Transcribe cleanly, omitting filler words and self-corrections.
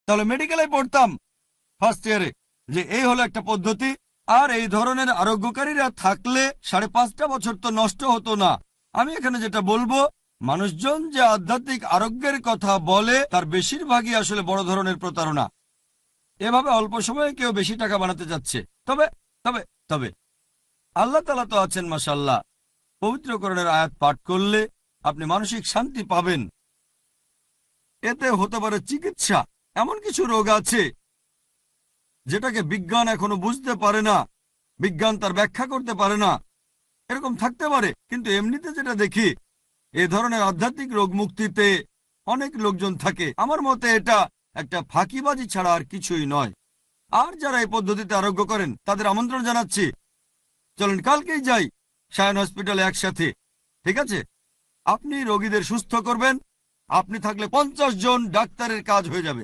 তাহলে মেডিকেলে পড়তাম ফার্স্ট ইয়ারে যে এই হলো একটা পদ্ধতি, আর এই ধরনের আরোগ্যকারীরা থাকলে 5.5 বছর তো নষ্ট হতো না। আমি এখানে যেটা বলবো, মানুষজন যে আধ্যাত্মিক আরোগ্যের কথা বলে তার বেশিরভাগই আসলে বড় ধরনের প্রতারণা। এভাবে অল্প সময়ে কেউ বেশি টাকা বানাতে যাচ্ছে। তবে তবে তবে আল্লাহ তাআলা তো আছেন মাশাআল্লাহ। পবিত্রকরণের আয়াত পাঠ করলে আপনি মানসিক শান্তি পাবেন। এতে হতে পারে চিকিৎসা। এমন কিছু রোগ আছে যেটাকে বিজ্ঞান এখনো বুঝতে পারে না, বিজ্ঞান তার ব্যাখ্যা করতে পারে না, এরকম থাকতে পারে। কিন্তু এমনিতে যেটা দেখি, এ ধরনের আধ্যাত্মিক রোগ মুক্তিতে অনেক লোকজন থাকে। আমার মতে এটা একটা ফাঁকিবাজি ছাড়া আর কিছুই নয়। আর যারা এই পদ্ধতিতে আরোগ্য করেন তাদের আমন্ত্রণ জানাচ্ছি, চলেন কালকেই যাই সায়ন হসপিটালে একসাথে। ঠিক আছে? আপনি রোগীদের সুস্থ করবেন, আপনি থাকলে 50 জন ডাক্তারের কাজ হয়ে যাবে।